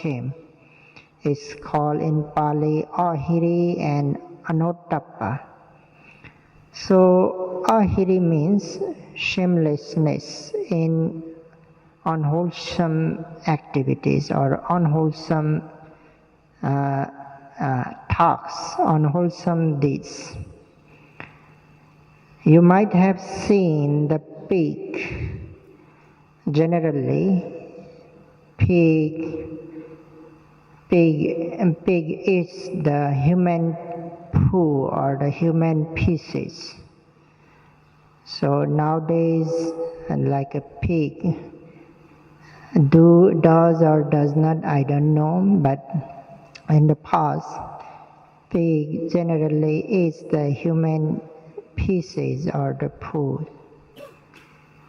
shame. It's called in Pali ahiri and anuttappa. So ahiri means shamelessness in unwholesome activities or unwholesome talks, unwholesome deeds. You might have seen the pig. Generally, pig eats the human poo or the human pieces. So nowadays, like a pig, does or does not, I don't know, but in the past, pig generally eats the human pieces or the poo.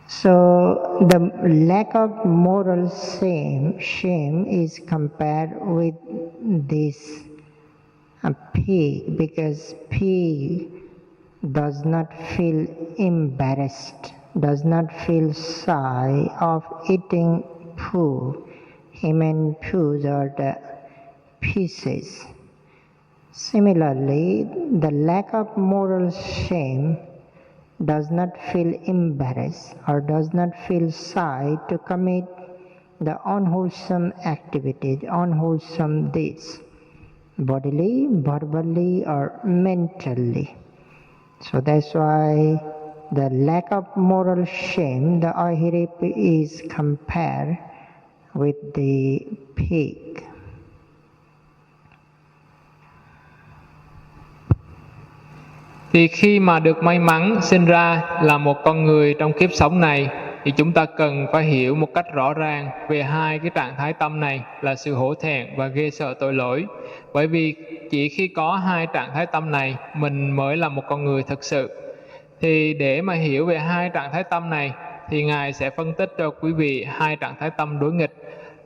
So the lack of moral shame is compared with this pig, because pig does not feel embarrassed, does not feel shy of eating poo, human poos or the pieces. Similarly, the lack of moral shame does not feel embarrassed or does not feel shy to commit the unwholesome activities, unwholesome deeds, bodily, verbally, or mentally. So that's why the lack of moral shame, the ahiri, is compared with the pig. Thì khi mà được may mắn sinh ra là một con người trong kiếp sống này, thì chúng ta cần phải hiểu một cách rõ ràng về hai cái trạng thái tâm này là sự hổ thẹn và ghê sợ tội lỗi. Bởi vì chỉ khi có hai trạng thái tâm này, mình mới là một con người thực sự. Thì để mà hiểu về hai trạng thái tâm này, thì Ngài sẽ phân tích cho quý vị hai trạng thái tâm đối nghịch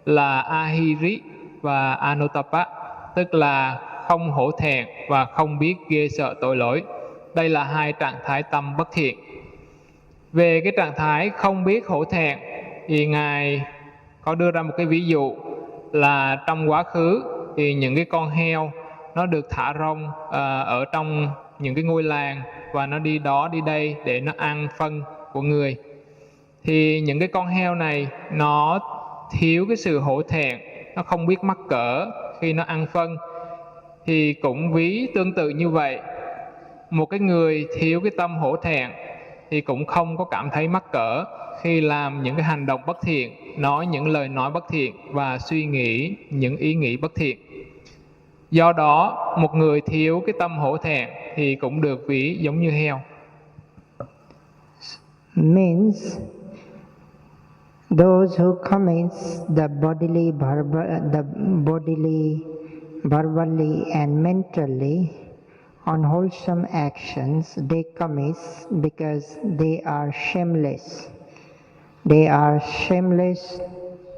là ahiri và anuttappa, tức là không hổ thẹn và không biết ghê sợ tội lỗi. Đây là hai trạng thái tâm bất thiện. Về cái trạng thái không biết hổ thẹn thì Ngài có đưa ra một cái ví dụ là trong quá khứ thì những cái con heo nó được thả rông ở trong những cái ngôi làng và nó đi đó đi đây để nó ăn phân của người. Thì những cái con heo này nó thiếu cái sự hổ thẹn, nó không biết mắc cỡ khi nó ăn phân. Thì cũng ví tương tự như vậy, một cái người thiếu cái tâm hổ thẹn thì cũng không có cảm thấy mắc cỡ khi làm những cái hành động bất thiện, nói những lời nói bất thiện và suy nghĩ những ý nghĩ bất thiện. Do đó, một người thiếu cái tâm hổ thẹn thì cũng được ví giống như heo. Means those who commits the bodily, verbally and mentally unwholesome actions, they commit because they are shameless. They are shameless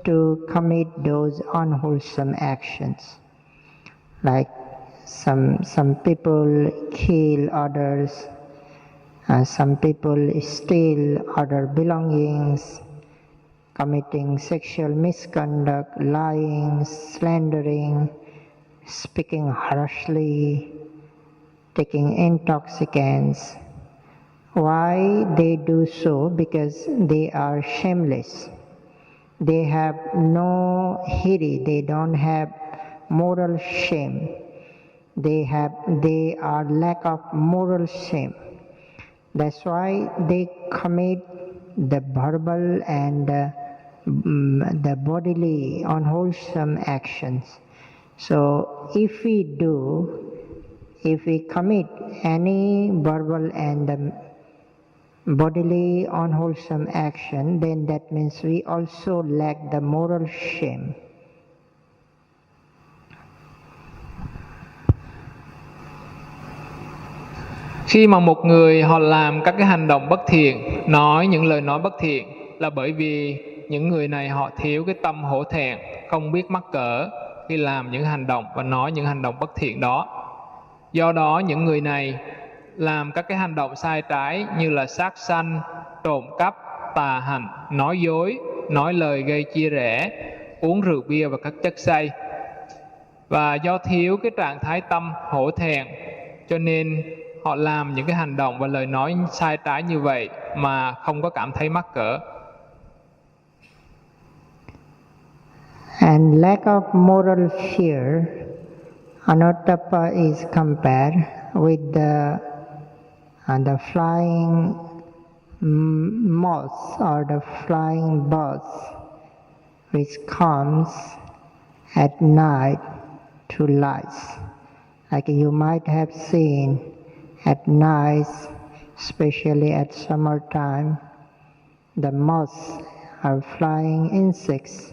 to commit those unwholesome actions. Like some people kill others, some people steal other belongings, committing sexual misconduct, lying, slandering, speaking harshly, taking intoxicants. Why they do so? Because they are shameless. They have no hiri, they don't have moral shame. They are lack of moral shame. That's why they commit the verbal and the bodily unwholesome actions. So if we commit any verbal and bodily unwholesome action, then that means we also lack the moral shame. Khi mà một người họ làm các cái hành động bất thiện, nói những lời nói bất thiện, là bởi vì những người này họ thiếu cái tâm hổ thẹn, không biết mắc cỡ khi làm những hành động và nói những hành động bất thiện đó. Do đó những người này làm các cái hành động sai trái như là sát sanh, trộm cắp, tà hạnh, nói dối, nói lời gây chia rẽ, uống rượu bia và các chất say. Và do thiếu cái trạng thái tâm hổ thẹn, cho nên họ làm những cái hành động và lời nói sai trái như vậy mà không có cảm thấy mắc cỡ. And lack of moral fear, Anuttapa is compared with the flying moth or the flying bird which comes at night to lice. Like you might have seen at night, especially at summertime, the moths or flying insects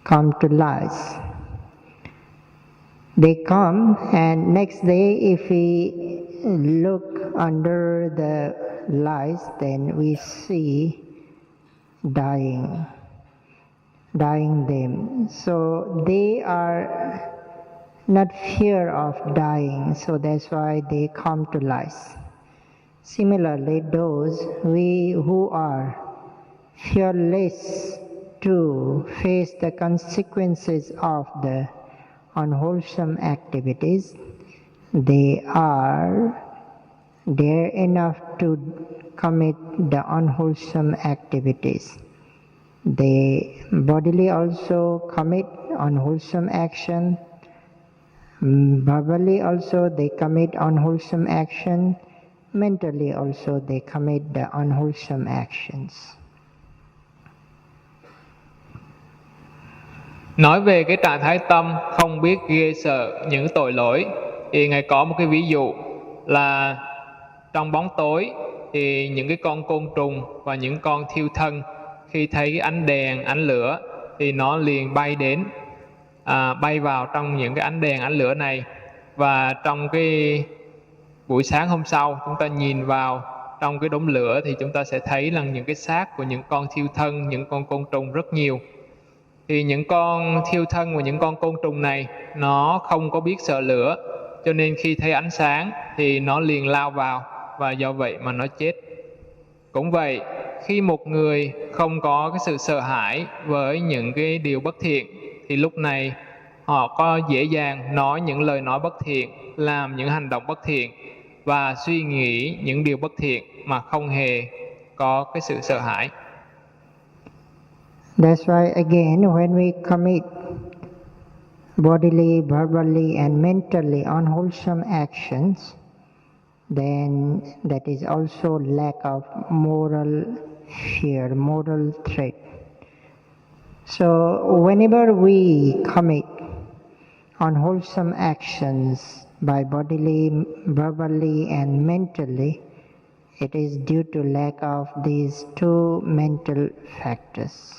come to lice. They come, and next day if we look under the lice, then we see dying them. So they are not fear of dying, so that's why they come to lice. Similarly, those who are fearless to face the consequences of the unwholesome activities, they are dare enough to commit the unwholesome activities. They bodily also commit unwholesome action, verbally also they commit unwholesome action, mentally also they commit the unwholesome actions. Nói về cái trạng thái tâm không biết ghê sợ những tội lỗi, thì Ngài có một cái ví dụ là trong bóng tối thì những cái con côn trùng và những con thiêu thân khi thấy cái ánh đèn, ánh lửa thì nó liền bay đến, bay vào trong những cái ánh đèn, ánh lửa này. Và trong cái buổi sáng hôm sau chúng ta nhìn vào trong cái đống lửa thì chúng ta sẽ thấy là những cái xác của những con thiêu thân, những con côn trùng rất nhiều. Thì những con thiêu thân và những con côn trùng này nó không có biết sợ lửa, cho nên khi thấy ánh sáng thì nó liền lao vào, và do vậy mà nó chết. Cũng vậy, khi một người không có cái sự sợ hãi với những cái điều bất thiện thì lúc này họ có dễ dàng nói những lời nói bất thiện, làm những hành động bất thiện và suy nghĩ những điều bất thiện mà không hề có cái sự sợ hãi. That's why again, when we commit bodily, verbally and mentally unwholesome actions, then that is also lack of moral fear, moral threat. So whenever we commit unwholesome actions by bodily, verbally and mentally, it is due to lack of these two mental factors.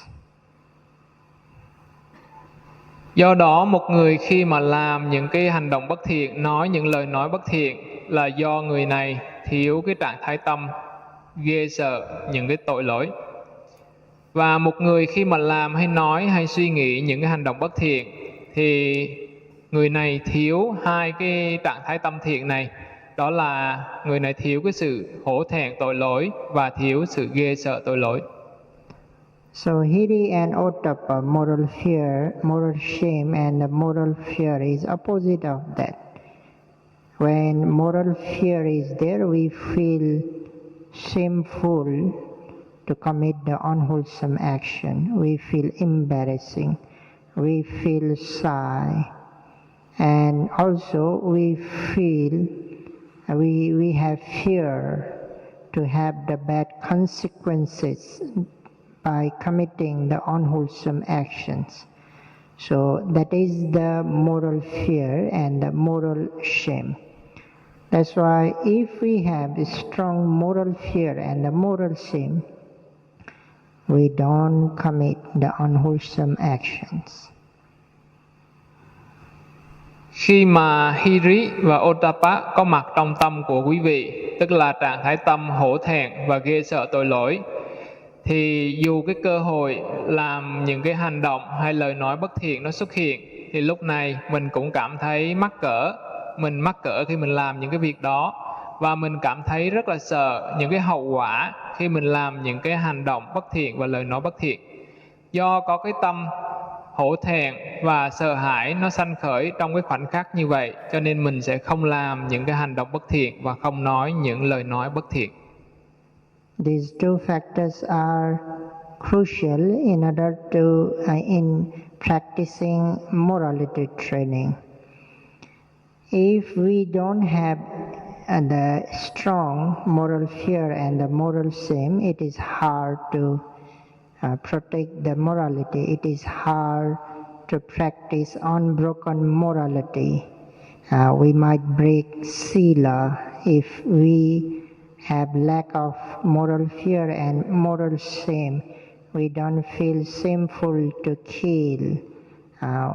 Do đó một người khi mà làm những cái hành động bất thiện, nói những lời nói bất thiện là do người này thiếu cái trạng thái tâm ghê sợ những cái tội lỗi. Và một người khi mà làm hay nói hay suy nghĩ những cái hành động bất thiện thì người này thiếu hai cái trạng thái tâm thiện này. Đó là người này thiếu cái sự hổ thẹn tội lỗi và thiếu sự ghê sợ tội lỗi. So hiri and ottappa, moral fear, moral shame and the moral fear is opposite of that. When moral fear is there, we feel shameful to commit the unwholesome action. We feel embarrassing. We feel shy. And also we feel, we have fear to have the bad consequences by committing the unwholesome actions. So that is the moral fear and the moral shame. That's why if we have a strong moral fear and the moral shame, we don't commit the unwholesome actions. Khi mà hiri và ottappa có mặt trong tâm của quý vị, tức là trạng thái tâm hổ thẹn và ghê sợ tội lỗi, thì dù cái cơ hội làm những cái hành động hay lời nói bất thiện nó xuất hiện, thì lúc này mình cũng cảm thấy mắc cỡ. Mình mắc cỡ khi mình làm những cái việc đó, và mình cảm thấy rất là sợ những cái hậu quả khi mình làm những cái hành động bất thiện và lời nói bất thiện. Do có cái tâm hổ thẹn và sợ hãi nó sanh khởi trong cái khoảnh khắc như vậy, cho nên mình sẽ không làm những cái hành động bất thiện và không nói những lời nói bất thiện. These two factors are crucial in order to in practicing morality training. If we don't have the strong moral fear and the moral shame, it is hard to protect the morality. It is hard to practice unbroken morality. We might break sila if we have lack of moral fear and moral shame. We don't feel shameful to kill,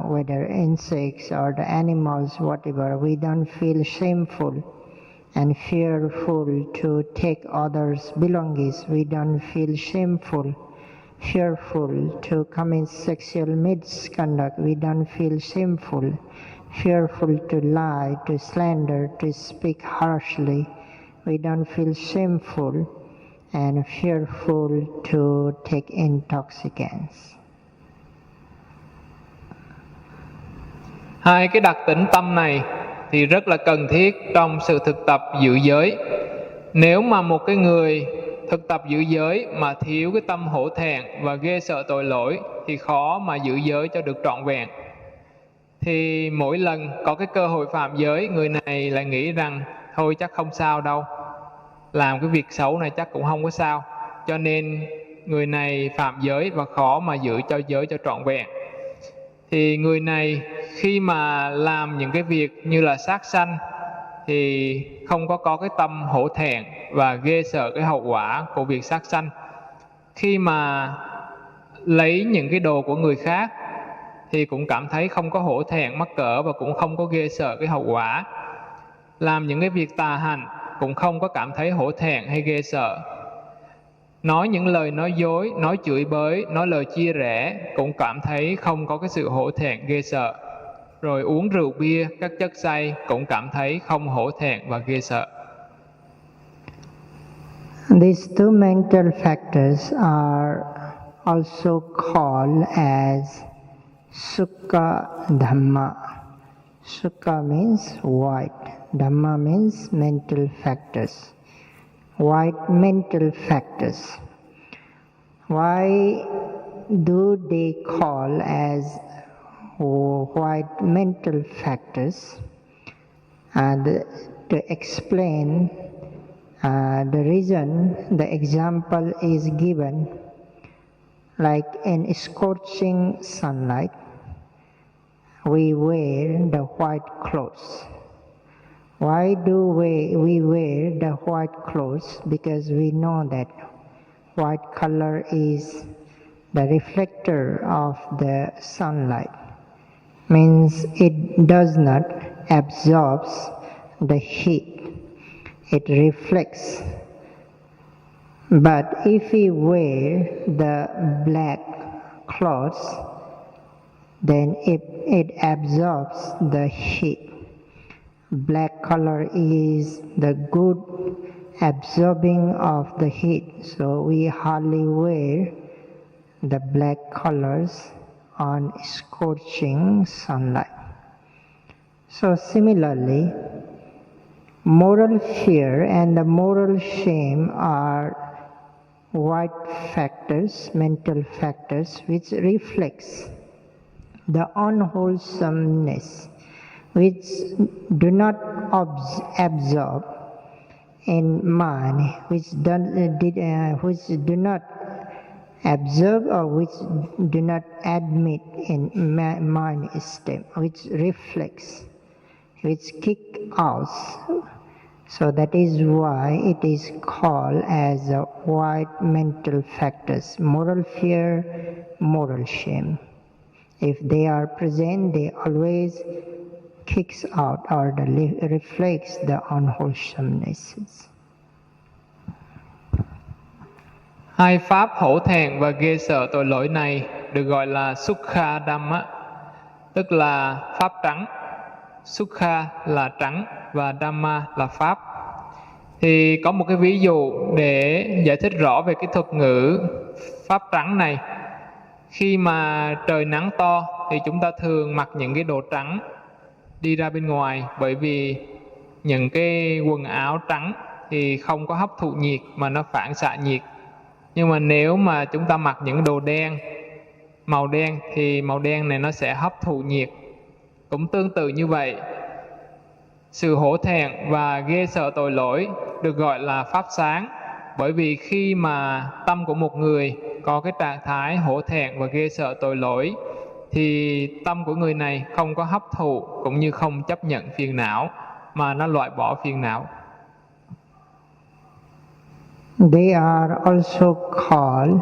whether insects or the animals, whatever. We don't feel shameful and fearful to take others' belongings. We don't feel shameful, fearful to commit sexual misconduct. We don't feel shameful, fearful to lie, to slander, to speak harshly. We don't feel shameful and fearful to take intoxicants. Hai cái đặc tính tâm này thì rất là cần thiết trong sự thực tập giữ giới. Nếu mà một cái người thực tập giữ giới mà thiếu cái tâm hổ thẹn và ghê sợ tội lỗi thì khó mà giữ giới cho được trọn vẹn. Thì mỗi lần có cái cơ hội phạm giới, người này lại nghĩ rằng thôi chắc không sao đâu, làm cái việc xấu này chắc cũng không có sao, cho nên người này phạm giới và khó mà giữ cho giới cho trọn vẹn. Thì người này khi mà làm những cái việc như là sát sanh thì không có cái tâm hổ thẹn và ghê sợ cái hậu quả của việc sát sanh. Khi mà lấy những cái đồ của người khác thì cũng cảm thấy không có hổ thẹn mắc cỡ và cũng không có ghê sợ cái hậu quả. Làm những cái việc tà hạnh cũng không có cảm thấy hổ thẹn hay ghê sợ. Nói những lời nói dối, nói chửi bới, nói lời chia rẽ cũng cảm thấy không có cái sự hổ thẹn ghê sợ. Rồi uống rượu bia, các chất say cũng cảm thấy không hổ thẹn và ghê sợ. These two mental factors are also called as Sukha Dhamma. Sukha means white, Dhamma means mental factors. White mental factors. Why do they call as white mental factors? To explain the reason, the example is given like in scorching sunlight, we wear the white clothes. Why do we wear the white clothes? Because we know that white color is the reflector of the sunlight. Means it does not absorb the heat. It reflects. But if we wear the black clothes, then it absorbs the heat. Black color is the good absorbing of the heat, so we hardly wear the black colors on scorching sunlight. So similarly, moral fear and the moral shame are white factors, mental factors, which reflects the unwholesomeness, which do not absorb in mind, which do not observe or which do not admit in mind state, which reflects, which kick out. So that is why it is called as a white mental factors, moral fear, moral shame. If they are present, they always kicks out or reflects the unwholesomeness. Hai pháp hổ thẹn và ghê sợ tội lỗi này được gọi là Sukha Dhamma, tức là pháp trắng. Sukha là trắng và Dhamma là pháp. Thì có một cái ví dụ để giải thích rõ về cái thuật ngữ pháp trắng này. Khi mà trời nắng to thì chúng ta thường mặc những cái đồ trắng đi ra bên ngoài, bởi vì những cái quần áo trắng thì không có hấp thụ nhiệt mà nó phản xạ nhiệt. Nhưng mà nếu mà chúng ta mặc những đồ đen, màu đen, thì màu đen này nó sẽ hấp thụ nhiệt. Cũng tương tự như vậy, sự hổ thẹn và ghê sợ tội lỗi được gọi là pháp sáng, bởi vì khi mà tâm của một người có cái trạng thái hổ thẹn và ghê sợ tội lỗi thì tâm của người này không có hấp thụ cũng như không chấp nhận phiền não, mà nó loại bỏ phiền não. They are also called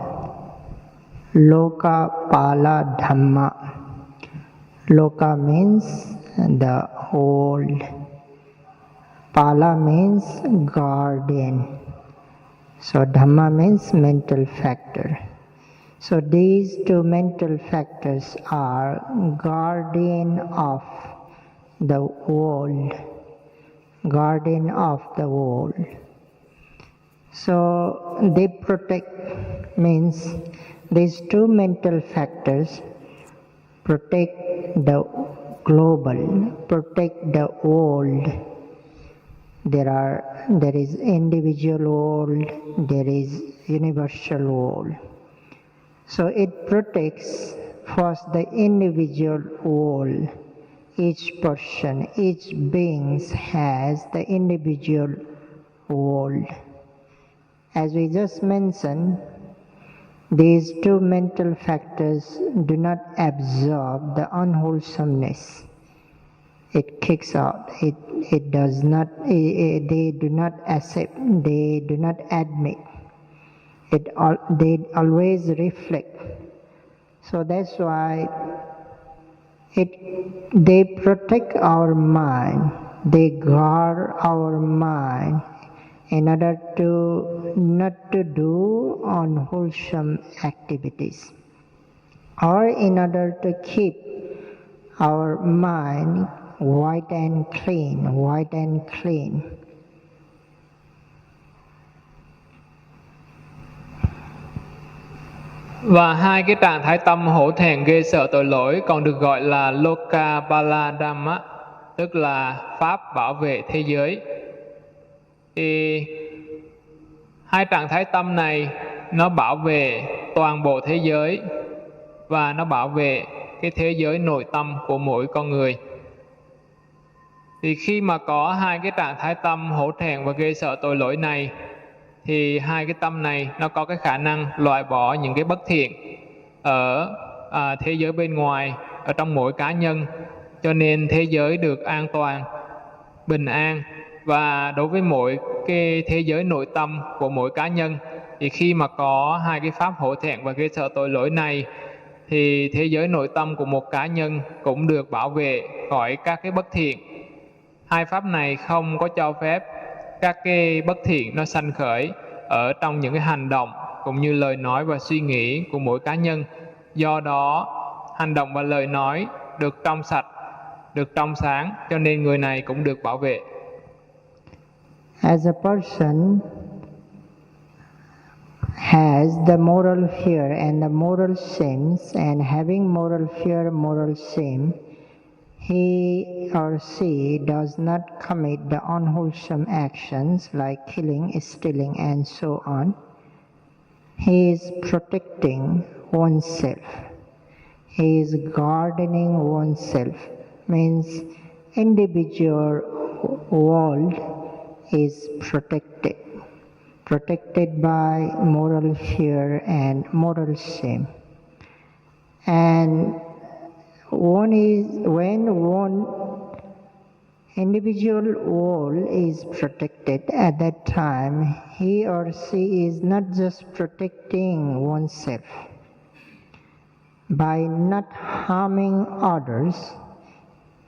Lokapala Dhamma. Loka means the whole. Pala means guardian. So Dhamma means mental factor. So these two mental factors are guardian of the world. Guardian of the world. So they protect, means these two mental factors protect the global, protect the world. There is individual world, there is universal world. So it protects first the individual world. Each person, each being has the individual world. As we just mentioned, these two mental factors do not absorb the unwholesomeness. It kicks out. It does not. They do not accept. They do not admit. They always reflect. So that's why they protect our mind. They guard our mind in order to not to do unwholesome activities, or in order to keep our mind white and clean. Và hai cái trạng thái tâm hổ thẹn ghê sợ tội lỗi còn được gọi là Lokapala Dhamma, tức là pháp bảo vệ thế giới. Thì hai trạng thái tâm này nó bảo vệ toàn bộ thế giới và nó bảo vệ cái thế giới nội tâm của mỗi con người. Thì khi mà có hai cái trạng thái tâm hổ thẹn và ghê sợ tội lỗi này thì hai cái tâm này nó có cái khả năng loại bỏ những cái bất thiện ở thế giới bên ngoài, ở trong mỗi cá nhân, cho nên thế giới được an toàn, bình an. Và đối với mỗi cái thế giới nội tâm của mỗi cá nhân thì khi mà có hai cái pháp hổ thẹn và ghê sợ tội lỗi này thì thế giới nội tâm của một cá nhân cũng được bảo vệ khỏi các cái bất thiện. Hai pháp này không có cho phép các cái bất thiện nó sanh khởi ở trong những cái hành động cũng như lời nói và suy nghĩ của mỗi cá nhân. Do đó hành động và lời nói được trong sạch, được trong sáng, cho nên người này cũng được bảo vệ. As a person has the moral fear and the moral sins, and having moral fear, moral sin, he or she does not commit the unwholesome actions like killing, stealing, and so on. He is protecting oneself. He is gardening oneself. Means individual world is protected by moral fear and moral shame. And when one individual world is protected, at that time he or she is not just protecting oneself by not harming others,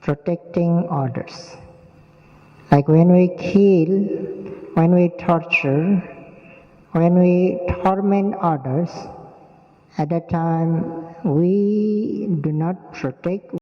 protecting others. Like when we kill, when we torture, when we torment others, at that time we do not protect